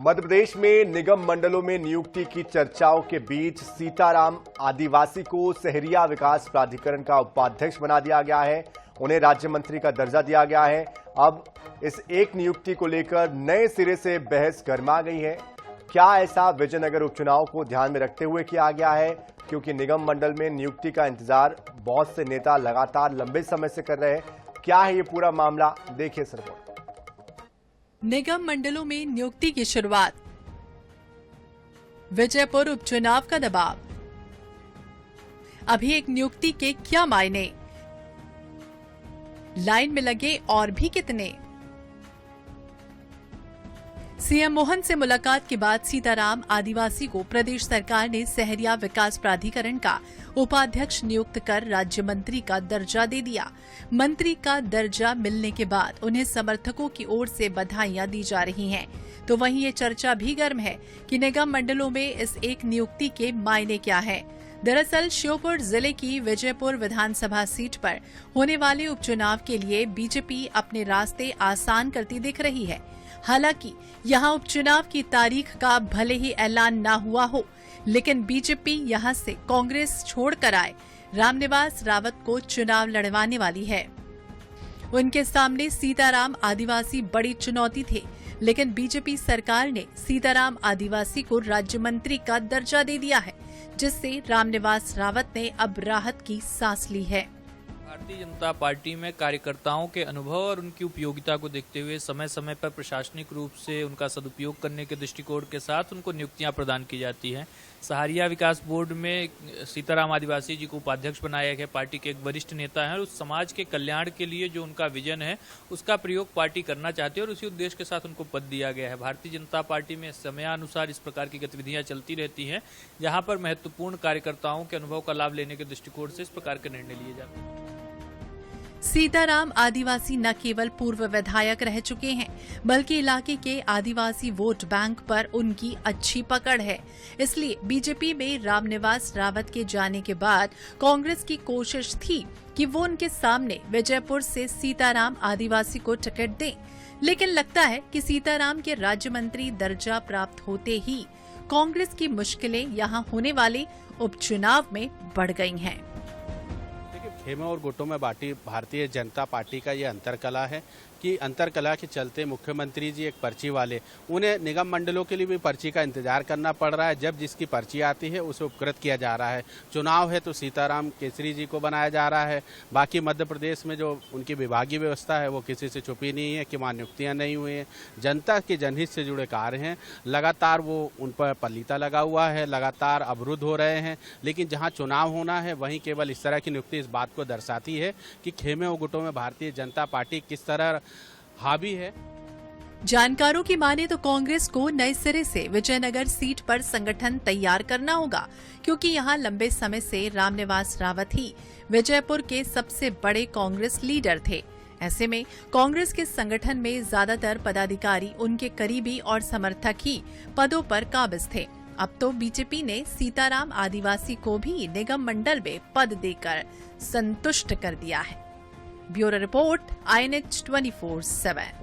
मध्य प्रदेश में निगम मंडलों में नियुक्ति की चर्चाओं के बीच सीताराम आदिवासी को सहरिया विकास प्राधिकरण का उपाध्यक्ष बना दिया गया है। उन्हें राज्य मंत्री का दर्जा दिया गया है। अब इस एक नियुक्ति को लेकर नए सिरे से बहस गर्मा गई है। क्या ऐसा विजयनगर उपचुनाव को ध्यान में रखते हुए किया गया है? क्योंकि निगम मंडल में नियुक्ति का इंतजार बहुत से नेता लगातार लंबे समय से कर रहे हैं। क्या है ये पूरा मामला, देखिए इस रिपोर्ट। निगम मंडलों में नियुक्ति की शुरुआत, विजयपुर उपचुनाव का दबाव, अभी एक नियुक्ति के क्या मायने, लाइन में लगे और भी कितने। सीएम मोहन से मुलाकात के बाद सीताराम आदिवासी को प्रदेश सरकार ने सहरिया विकास प्राधिकरण का उपाध्यक्ष नियुक्त कर राज्य मंत्री का दर्जा दे दिया। मंत्री का दर्जा मिलने के बाद उन्हें समर्थकों की ओर से बधाइयां दी जा रही हैं। तो वहीं ये चर्चा भी गर्म है कि निगम मंडलों में इस एक नियुक्ति के मायने क्या है। दरअसल श्योपुर जिले की विजयपुर विधानसभा सीट पर होने वाले उपचुनाव के लिए बीजेपी अपने रास्ते आसान करती दिख रही है। हालांकि यहां उपचुनाव की तारीख का भले ही ऐलान न हुआ हो, लेकिन बीजेपी यहां से कांग्रेस छोड़कर आए रामनिवास रावत को चुनाव लड़वाने वाली है। उनके सामने सीताराम आदिवासी बड़ी चुनौती थे, लेकिन बीजेपी सरकार ने सीताराम आदिवासी को राज्य मंत्री का दर्जा दे दिया है, जिससे रामनिवास रावत ने अब राहत की सांस ली है। भारतीय जनता पार्टी में कार्यकर्ताओं के अनुभव और उनकी उपयोगिता को देखते हुए समय समय पर प्रशासनिक रूप से उनका सदुपयोग करने के दृष्टिकोण के साथ उनको नियुक्तियां प्रदान की जाती हैं। सहरिया विकास बोर्ड में सीताराम आदिवासी जी को उपाध्यक्ष बनाया गया। पार्टी के एक वरिष्ठ नेता हैं और उस समाज के कल्याण के लिए जो उनका विजन है उसका प्रयोग पार्टी करना चाहती है और उसी उद्देश्य के साथ उनको पद दिया गया है। भारतीय जनता पार्टी में समयानुसार इस प्रकार की गतिविधियां चलती रहती हैं, जहां पर महत्वपूर्ण कार्यकर्ताओं के अनुभव का लाभ लेने के दृष्टिकोण से इस प्रकार के निर्णय लिए जाते हैं। सीताराम आदिवासी न केवल पूर्व विधायक रह चुके हैं, बल्कि इलाके के आदिवासी वोट बैंक पर उनकी अच्छी पकड़ है। इसलिए बीजेपी में रामनिवास रावत के जाने के बाद कांग्रेस की कोशिश थी कि वो उनके सामने विजयपुर से सीताराम आदिवासी को टिकट दें, लेकिन लगता है कि सीताराम के राज्य मंत्री दर्जा प्राप्त होते ही कांग्रेस की मुश्किलें यहां होने वाले उपचुनाव में बढ़ गई हैं। खेमे और गुटों में बांटी भारतीय जनता पार्टी का ये अंतरकला है कि अंतरकला के चलते मुख्यमंत्री जी एक पर्ची वाले, उन्हें निगम मंडलों के लिए भी पर्ची का इंतजार करना पड़ रहा है। जब जिसकी पर्ची आती है उसे उपकृत किया जा रहा है। चुनाव है तो सीताराम केसरी जी को बनाया जा रहा है। बाकी मध्य प्रदेश में जो उनकी विभागीय व्यवस्था है वो किसी से छुपी नहीं है कि वहाँ नियुक्तियाँ नहीं हुई हैं। जनता के जनहित से जुड़े कार्य हैं, लगातार वो उन पर पलीता लगा हुआ है, लगातार अवरुद्ध हो रहे हैं। लेकिन जहाँ चुनाव होना है वहीं केवल इस तरह की नियुक्ति इस बात को दर्शाती है कि खेमे और गुटों में भारतीय जनता पार्टी किस तरह हावी है। जानकारों की माने तो कांग्रेस को नए सिरे से विजयनगर सीट पर संगठन तैयार करना होगा, क्योंकि यहां लंबे समय से रामनिवास रावत ही विजयपुर के सबसे बड़े कांग्रेस लीडर थे। ऐसे में कांग्रेस के संगठन में ज्यादातर पदाधिकारी उनके करीबी और समर्थक ही पदों पर काबिज थे। अब तो बीजेपी ने सीताराम आदिवासी को भी निगम मंडल में पद देकर संतुष्ट कर दिया है। Bureau report, INH 24/7।